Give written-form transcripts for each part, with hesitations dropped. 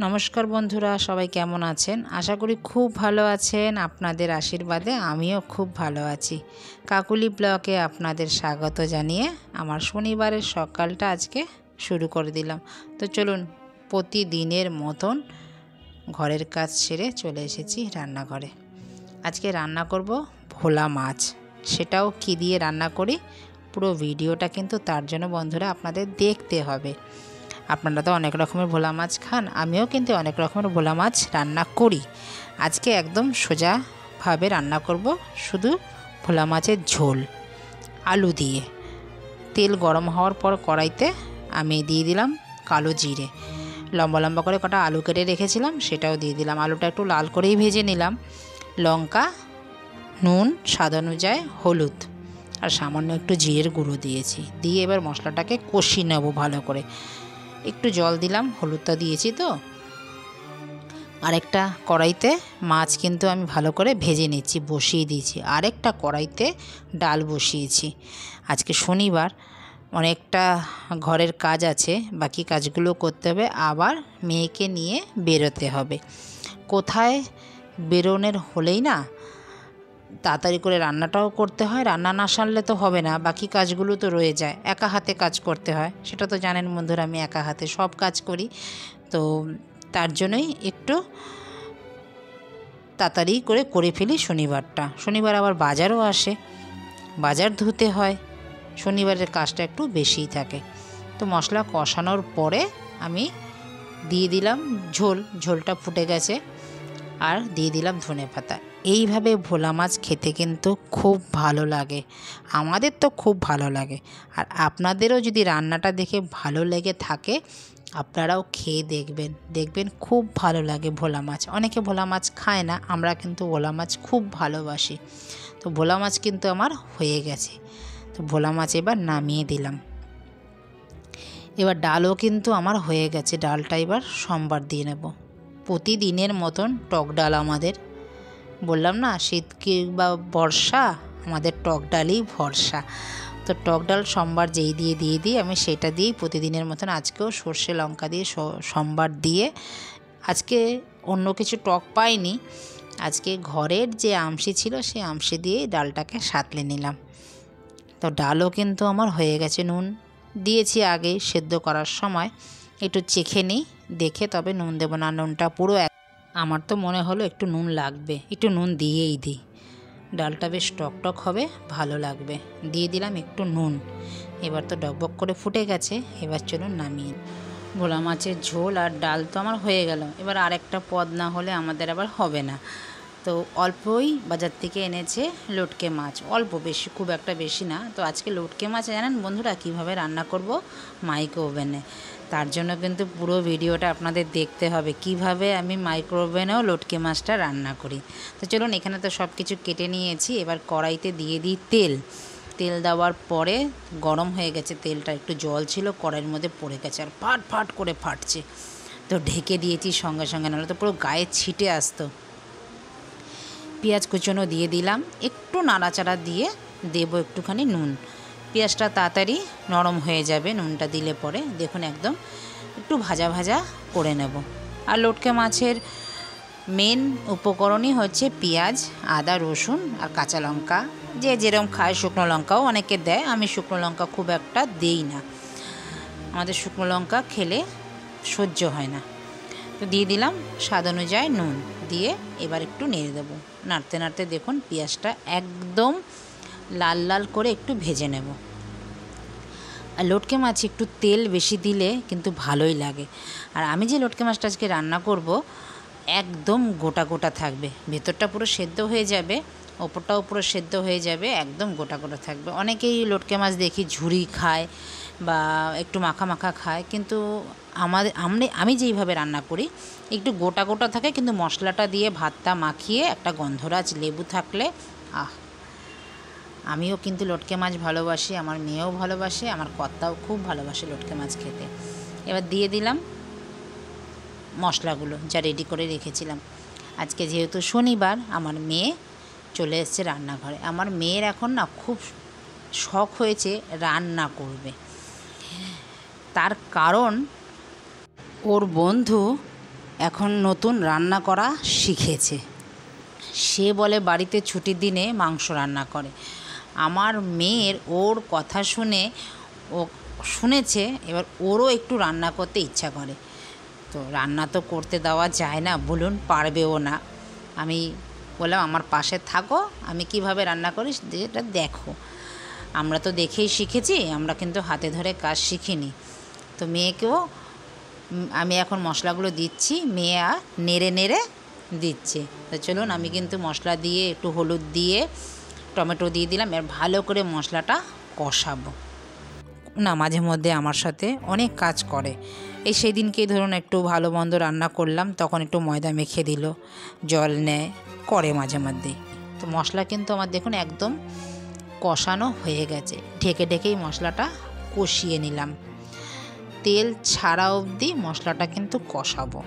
নমস্কার বন্ধুরা, সবাই কেমন আছেন? আশা করি খুব ভালো আছেন। আপনাদের আশীর্বাদে আমিও খুব ভালো আছি। কাকুলি ব্লগে আপনাদের স্বাগত জানিয়ে আমার শনিবারের সকালটা আজকে শুরু করে দিলাম। তো চলুন, প্রতিদিনের মতন ঘরের কাজ সেরে চলে এসেছি রান্নাঘরে। আজকে রান্না করব ভোলা মাছ। সেটাও কী দিয়ে রান্না করি, পুরো ভিডিওটা কিন্তু তার জন্য বন্ধুরা আপনাদের দেখতে হবে। আপনারা তো অনেক রকমের ভোলা মাছ খান, আমিও কিন্তু অনেক রকমের ভোলা মাছ রান্না করি। আজকে একদম সোজাভাবে রান্না করব, শুধু ভোলা মাছের ঝোল আলু দিয়ে। তেল গরম হওয়ার পর কড়াইতে আমি দিয়ে দিলাম কালো জিরে, লম্বা লম্বা করে কটা আলু কেটে রেখেছিলাম সেটাও দিয়ে দিলাম। আলুটা একটু লাল করেই ভেজে নিলাম। লঙ্কা, নুন, স্বাদ অনুযায়ী হলুদ আর সামান্য একটু জিরের গুঁড়ো দিয়েছি। দিয়ে এবার মশলাটাকে কষিয়ে নেব ভালো করে। একটু জল দিলাম, হলুদটা দিয়েছি তো। আরেকটা কড়াইতে মাছ কিন্তু আমি ভালো করে ভেজে নিচ্ছি, বসিয়ে দিয়েছি। আরেকটা কড়াইতে ডাল বসিয়েছি। আজকে শনিবার, অনেকটা ঘরের কাজ আছে, বাকি কাজগুলো করতে হবে। আবার মেয়েকে নিয়ে বেরোতে হবে। কোথায় বেরোনোর হলেই না তাড়াতাড়ি করে রান্নাটাও করতে হয়। রান্না না সারলে তো হবে না, বাকি কাজগুলো তো রয়ে যায়। একা হাতে কাজ করতে হয়, সেটা তো জানেন বন্ধুরা, আমি একা হাতে সব কাজ করি। তো তার জন্যই একটু তাড়াতাড়ি করে ফেলি শনিবারটা। শনিবার আবার বাজারও আসে, বাজার ধুতে হয়। শনিবারের কাজটা একটু বেশিই থাকে। তো মশলা কষানোর পরে আমি দিয়ে দিলাম ঝোলটা ফুটে গেছে, আর দিয়ে দিলাম ধনেপাতা। এইভাবে ভোলা মাছ খেতে কিন্তু খুব ভালো লাগে, আমাদের তো খুব ভালো লাগে। আর আপনাদেরও যদি রান্নাটা দেখে ভালো লেগে থাকে, আপনারাও খেয়ে দেখবেন খুব ভালো লাগে ভোলা মাছ। অনেকে ভোলা মাছ খায় না, আমরা কিন্তু ভোলা মাছ খুব ভালোবাসি। তো ভোলা মাছ কিন্তু আমার হয়ে গেছে। তো ভোলা মাছ এবার নামিয়ে দিলাম। এবার ডালও কিন্তু আমার হয়ে গেছে। ডালটা এবার সোমবার দিয়ে নেব। প্রতিদিনের মতন টক ডাল আমাদের, বললাম না শীত কি বা বর্ষা, আমাদের টক ডালই ভরসা। তো টক ডাল সোমবার যেই দিয়ে দিই, আমি সেটা দিয়েই প্রতিদিনের মতন আজকেও সর্ষে লঙ্কা দিয়ে সোমবার দিয়ে। আজকে অন্য কিছু টক পাইনি, আজকে ঘরের যে আমশি ছিল সেই আমশি দিয়েই ডালটাকে সাঁতলে নিলাম। তো ডালও কিন্তু আমার হয়ে গেছে। নুন দিয়েছি আগে সেদ্ধ করার সময়, একটু চেখে নিই, দেখে তবে নুন দেবো না। নুনটা পুরো আমার তো মনে হলো একটু নুন লাগবে, একটু নুন দিয়েই দিই, ডালটা বেশ টকটক হবে, ভালো লাগবে। দিয়ে দিলাম একটু নুন। এবার তো ডকবক করে ফুটে গেছে, এবার চলুন নামিয়ে। ভোলা মাছের ঝোল আর ডাল তো আমার হয়ে গেল। এবার আরেকটা পদ না হলে আমাদের আবার হবে না। তো অল্পই বাজার থেকে এনেছে লটকে মাছ, অল্প, বেশি, খুব একটা বেশি না। তো আজকে লটকে মাছ জানেন বন্ধুরা কীভাবে রান্না করব? মাইক্রো ওভেনে। তার জন্য কিন্তু পুরো ভিডিওটা আপনাদের দেখতে হবে, কিভাবে আমি মাইক্রো ওভেনেও লটকে মাছটা রান্না করি। তো চলুন, এখানে তো সব কিছু কেটে নিয়েছি। এবার কড়াইতে দিয়ে দিই তেল দেওয়ার পরে গরম হয়ে গেছে তেলটা, একটু জল ছিল কড়াইয়ের মধ্যে পড়ে গেছে আর ফাট ফাট করে ফাটছে। তো ঢেকে দিয়েছি সঙ্গে সঙ্গে, নাহলে তো পুরো গায়ে ছিটে আসতো। পেঁয়াজ কুচনো দিয়ে দিলাম, একটু নাড়াচাড়া দিয়ে দেবো একটুখানি নুন। পেঁয়াজটা তাড়াতাড়ি নরম হয়ে যাবে নুনটা দিলে পরে। দেখুন একদম একটু ভাজা ভাজা করে নেব। আর লটকে মাছের মেন উপকরণই হচ্ছে পেঁয়াজ, আদা, রসুন আর কাঁচা লঙ্কা। যে যেরকম খায়, শুকনো লঙ্কাও অনেকে দেয়, আমি শুকনো লঙ্কা খুব একটা দেই না, আমাদের শুকনো লঙ্কা খেলে সহ্য হয় না। তো দিয়ে দিলাম স্বাদ অনুযায়ী নুন, দিয়ে এবার একটু নেড়ে দেবো। নাড়তে নাড়তে দেখুন পেঁয়াজটা একদম লাল লাল করে একটু ভেজে নেব। আর লটকে মাছ একটু তেল বেশি দিলে কিন্তু ভালোই লাগে। আর আমি যে লটকে মাছটা আজকে রান্না করব, একদম গোটা গোটা থাকবে, ভেতরটা পুরো সেদ্ধ হয়ে যাবে, ওপরটাও পুরো সেদ্ধ হয়ে যাবে, একদম গোটা গোটা থাকবে। অনেকেই লটকে মাছ দেখি ঝুরি খায় বা একটু মাখা মাখা খায়, কিন্তু আমি যেইভাবে রান্না করি একটু গোটা গোটা থাকে, কিন্তু মশলাটা দিয়ে ভাতটা মাখিয়ে একটা গন্ধরাজ লেবু থাকলে আমিও কিন্তু লটকে মাছ ভালোবাসি, আমার মেয়েও ভালোবাসে, আমার কর্তাও খুব ভালোবাসে লটকে মাছ খেতে। এবার দিয়ে দিলাম মশলাগুলো যা রেডি করে রেখেছিলাম। আজকে যেহেতু শনিবার, আমার মেয়ে চলে এসেছে রান্নাঘরে। আমার মেয়ের এখন না খুব শখ হয়েছে রান্না করবে। তার কারণ ওর বন্ধু এখন নতুন রান্না করা শিখেছে। সে বলে বাড়িতে ছুটির দিনে মাংস রান্না করে। আমার মেয়ের ওর কথা শুনে ও শুনেছে, এবার ওরও একটু রান্না করতে ইচ্ছা করে। তো রান্না তো করতে দেওয়া যায় না, বলুন, পারবেও না। আমি বললাম আমার পাশে থাকো, আমি কিভাবে রান্না করি যেটা দেখো। আমরা তো দেখেই শিখেছি, আমরা কিন্তু হাতে ধরে কাজ শিখিনি। তো মেয়েকেও আমি এখন মশলাগুলো দিচ্ছি, মেয়ে নেড়ে নেড়ে দিচ্ছে। তো চলুন, আমি কিন্তু মশলা দিয়ে একটু হলুদ দিয়ে টমেটো দিয়ে দিলাম। এবার ভালো করে মশলাটা কষাবো। না, মাঝে মধ্যে আমার সাথে অনেক কাজ করে। এই সেই দিনকেই ধরুন একটু ভালো মন্দ রান্না করলাম, তখন একটু ময়দা মেখে দিল, জল নেয়, করে মাঝে মধ্যেই। তো মশলা কিন্তু আমার দেখুন একদম কষানো হয়ে গেছে। ঢেকে ঢেকেই মশলাটা কষিয়ে নিলাম। তেল ছাড়া অবধি মশলাটা কিন্তু কষাবো।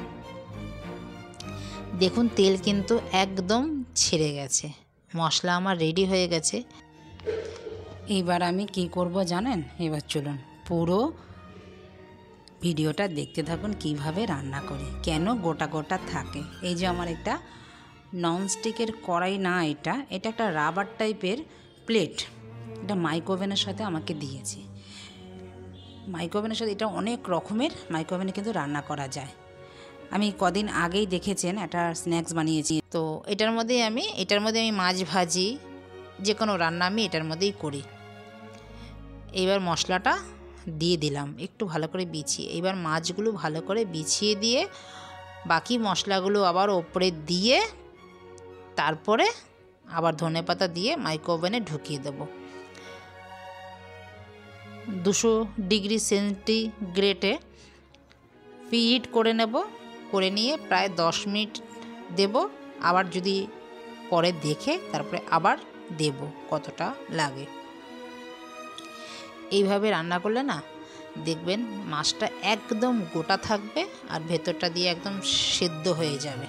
দেখুন তেল কিন্তু একদম ছেড়ে গেছে, মশলা আমার রেডি হয়ে গেছে। এইবার আমি কি করব জানেন? এবার চলুন পুরো ভিডিওটা দেখতে থাকুন কিভাবে রান্না করি, কেন গোটা গোটা থাকে। এই যে আমার একটা ননস্টিকের কড়াই, না এটা একটা রাবার টাইপের প্লেট, এটা মাইক্রোওভেনের সাথে আমাকে দিয়েছে। মাইক্রোওভেনের সাথে এটা অনেক রকমের মাইক্রোওভেনে কিন্তু রান্না করা যায়। আমি কদিন আগেই দেখেছেন একটা স্ন্যাক্স বানিয়েছি, তো এটার মধ্যে আমি মাছ ভাজি, যে কোনো রান্না আমি এটার মধ্যেই করি। এইবার মশলাটা দিয়ে দিলাম একটু ভালো করে বিছিয়ে। এইবার মাছগুলো ভালো করে বিছিয়ে দিয়ে বাকি মশলাগুলো আবার ওপরে দিয়ে তারপরে আবার ধনেপাতা দিয়ে মাইক্রোওভেনে ঢুকিয়ে দেব। 200 ডিগ্রি সেন্টিগ্রেডে প্রিহিট করে নেব। করে নিয়ে প্রায় 10 মিনিট দেব। আবার যদি পরে দেখে তারপরে আবার দেব কতটা লাগে। এইভাবে রান্না করলে না দেখবেন মাছটা একদম গোটা থাকবে আর ভেতরটা দিয়ে একদম সেদ্ধ হয়ে যাবে,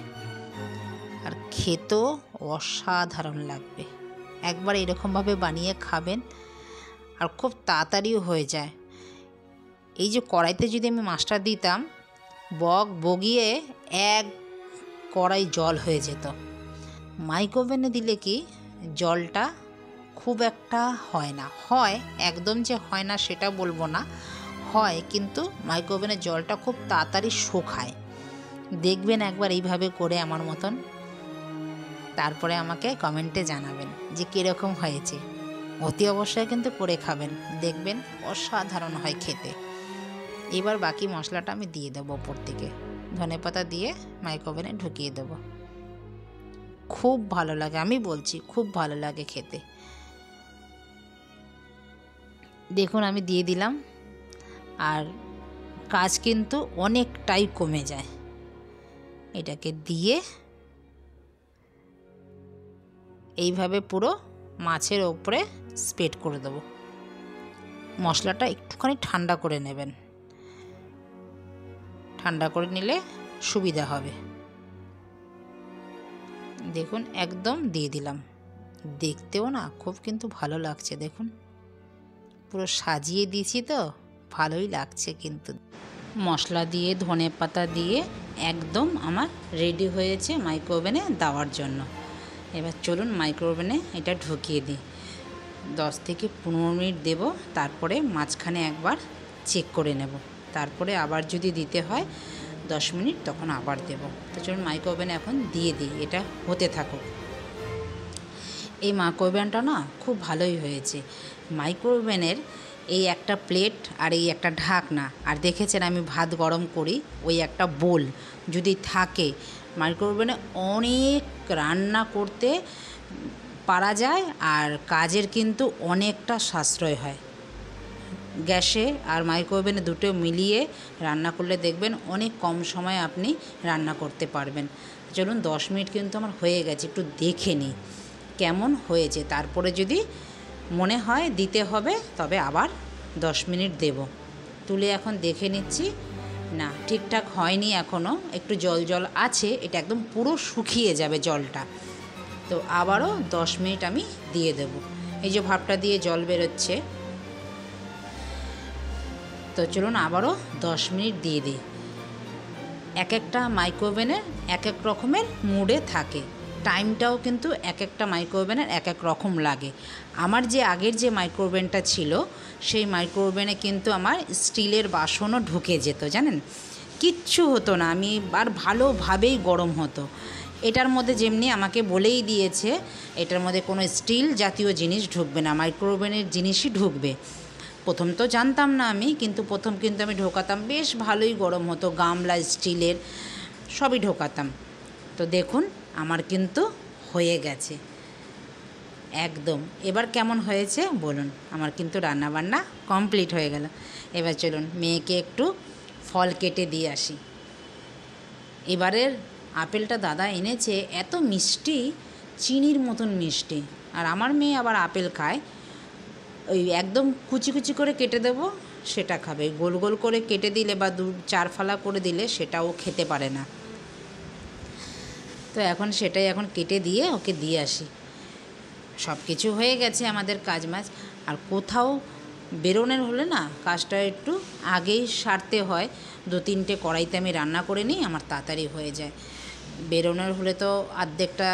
আর খেতেও অসাধারণ লাগবে। একবার এরকমভাবে বানিয়ে খাবেন, আর খুব তাড়াতাড়িও হয়ে যায়। এই যে কড়াইতে যদি আমি মাছটা দিতাম, বগিয়ে এক কড়াই জল হয়ে যেত। মাইক্রোওভেনে দিলে কি জলটা খুব একটা হয় না, হয় একদম যে হয় না সেটা বলবো না, হয়, কিন্তু মাইক্রোওভেনের জলটা খুব তাড়াতাড়ি শুকায়। দেখবেন একবার এইভাবে করে আমার মতন, তারপরে আমাকে কমেন্টে জানাবেন যে কীরকম হয়েছে। অতি অবশ্যই কিন্তু করে খাবেন, দেখবেন অসাধারণ হয় খেতে। এবার বাকি মশলাটা আমি দিয়ে দেবো ওপর থেকে, ধনেপাতা দিয়ে মাইক্রোওভেনে ঢুকিয়ে দেবো। খুব ভালো লাগে, আমি বলছি খুব ভালো লাগে খেতে। দেখুন আমি দিয়ে দিলাম, আর কাজ কিন্তু অনেকটাই কমে যায়। এটাকে দিয়ে এইভাবে পুরো মাছের ওপরে স্প্রেড করে দেবো। মশলাটা একটুখানি ঠান্ডা করে নেবেন, ঠান্ডা করে নিলে সুবিধা হবে। দেখুন একদম দিয়ে দিলাম, দেখতেও না খুব কিন্তু ভালো লাগছে। দেখুন পুরো সাজিয়ে দিয়েছি তো ভালোই লাগছে। কিন্তু মশলা দিয়ে ধনেপাতা দিয়ে একদম আমার রেডি হয়েছে মাইক্রোওভেনে দেওয়ার জন্য। এবার চলুন মাইক্রোওভেনে এটা ঢুকিয়ে দিই। 10 থেকে 15 মিনিট দেব, তারপরে মাঝখানে একবার চেক করে নেব, তারপরে আবার যদি দিতে হয় 10 মিনিট তখন আবার দেব। তো চলুন মাইক্রোওভেনে এখন দিয়ে দিই, এটা হতে থাকুক। এই মাইক্রোওভেনটা না খুব ভালোই হয়েছে। মাইক্রোওভেনের এই একটা প্লেট আর এই একটা ঢাকনা, আর দেখেছেন আমি ভাত গরম করি ওই একটা বোল যদি থাকে, মাইক্রোওভেনে অনেক রান্না করতে পারা যায়, আর কাজের কিন্তু অনেকটা সাশ্রয় হয়। গ্যাসে আর মাইক্রোওভেনে দুটো মিলিয়ে রান্না করলে দেখবেন অনেক কম সময়ে আপনি রান্না করতে পারবেন। চলুন 10 মিনিট কিন্তু আমার হয়ে গেছে, একটু দেখে নিই কেমন হয়েছে, তারপরে যদি মনে হয় দিতে হবে তবে আবার 10 মিনিট দেব। তুলে এখন দেখে নিচ্ছি, না ঠিকঠাক হয়নি, এখনও একটু জল জল আছে, এটা একদম পুরো শুকিয়ে যাবে জলটা। তো আবারও 10 মিনিট আমি দিয়ে দেব। এই যে ভাপটা দিয়ে জল বেরোচ্ছে, তো চলুন আবারও 10 মিনিট দিয়ে দিই। এক একটা মাইক্রোওভেনের এক এক রকমের মুডে থাকে, টাইমটাও কিন্তু এক একটা মাইক্রোওভেনের এক এক রকম লাগে। আমার যে আগের যে মাইক্রোওভেনটা ছিল সেই মাইক্রোওভেনে কিন্তু আমার স্টিলের বাসনও ঢুকে যেত, জানেন, কিচ্ছু হতো না, আমি আর ভালোভাবেই গরম হতো। এটার মধ্যে যেমনি আমাকে বলেই দিয়েছে এটার মধ্যে কোনো স্টিল জাতীয় জিনিস ঢুকবে না, মাইক্রোওভেনের জিনিসই ঢুকবে। প্রথম তো জানতাম না আমি, কিন্তু প্রথম কিন্তু আমি ঢোকাতাম, বেশ ভালোই গরম হতো, গামলা স্টিলের সবই ঢোকাতাম। তো দেখুন আমার কিন্তু হয়ে গেছে একদম। এবার কেমন হয়েছে বলুন? আমার কিন্তু রান্নাবান্না কমপ্লিট হয়ে গেল। এবার চলুন মেয়েকে একটু ফল কেটে দিয়ে আসি। এবারের আপেলটা দাদা এনেছে, এত মিষ্টি, চিনির মতন মিষ্টি। আর আমার মেয়ে আবার আপেল খায়, ওই একদম কুচি কুচি করে কেটে দেবো সেটা খাবে, গোল গোল করে কেটে দিলে বা 2-4 ফালা করে দিলে সেটাও খেতে পারে না। তো সেটাই এখন কেটে দিয়ে ওকে দিয়ে আসি। সব কিছু হয়ে গেছে আমাদের কাজ মাজ, আর কোথাও বেরোনোর হলে না কাজটা একটু আগেই সারতে হয়। 2-3টে কড়াইতে আমি রান্না করে নিই, আমার তাড়াতাড়ি হয়ে যায়। বেরোনোর হলে তো অর্ধেকটা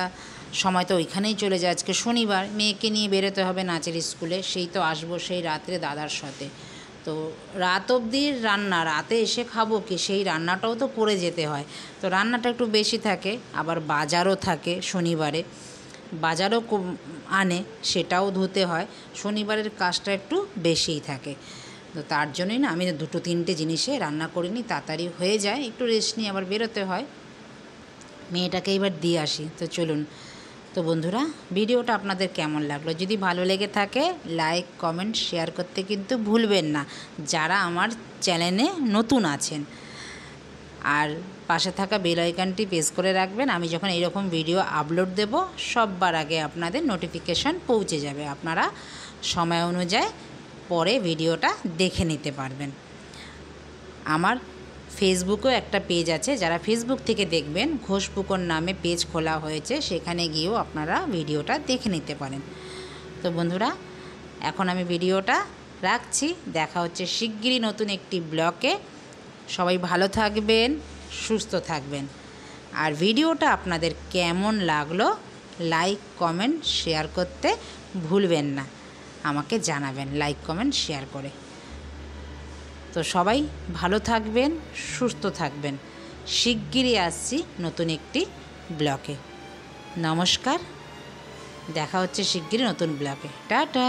সময় তো ওইখানেই চলে যায়। আজকে শনিবার, মেয়েকে নিয়ে বেরোতে হবে নাচের স্কুলে, সেই তো আসবো সেই রাত্রে দাদার সাথে। তো রাত অবধি রান্না, রাতে এসে খাবো কি, সেই রান্নাটাও তো করে যেতে হয়। তো রান্নাটা একটু বেশি থাকে, আবার বাজারও থাকে শনিবারে, বাজারও আনে, সেটাও ধুতে হয়। শনিবারের কাজটা একটু বেশিই থাকে। তো তার জন্যই না আমি 2-3টে জিনিসে রান্না করিনি, তাড়াতাড়ি হয়ে যায়, একটু রেস্ট নিয়ে আবার বেরোতে হয়। মেয়েটাকে এবার দিয়ে আসি। তো চলুন। তো বন্ধুরা, ভিডিওটা আপনাদের কেমন লাগলো? যদি ভালো লেগে থাকে লাইক কমেন্ট শেয়ার করতে কিন্তু ভুলবেন না, যারা আমার চ্যানেলে নতুন আছেন। আর পাশে থাকা বেল আইকনটি প্রেস করে রাখবেন, আমি যখন এইরকম ভিডিও আপলোড দেব সববার আগে আপনাদের নোটিফিকেশান পৌঁছে যাবে, আপনারা সময় অনুযায়ী পরে ভিডিওটা দেখে নিতে পারবেন। আমার ফেসবুকেও একটা পেজ আছে, যারা ফেসবুক থেকে দেখবেন ঘোষপুকুর নামে পেজ খোলা হয়েছে, সেখানে গিয়েও আপনারা ভিডিওটা দেখে নিতে পারেন। তো বন্ধুরা, এখন আমি ভিডিওটা রাখছি, দেখা হচ্ছে শিগগিরই নতুন একটি ব্লগে। সবাই ভালো থাকবেন, সুস্থ থাকবেন। আর ভিডিওটা আপনাদের কেমন লাগলো লাইক কমেন্ট শেয়ার করতে ভুলবেন না, আমাকে জানাবেন লাইক কমেন্ট শেয়ার করে। তো সবাই ভালো থাকবেন, সুস্থ থাকবেন। শিগগিরই আসছি নতুন একটি ব্লগে। নমস্কার, দেখা হচ্ছে শিগগিরই নতুন ব্লগে। টাটা।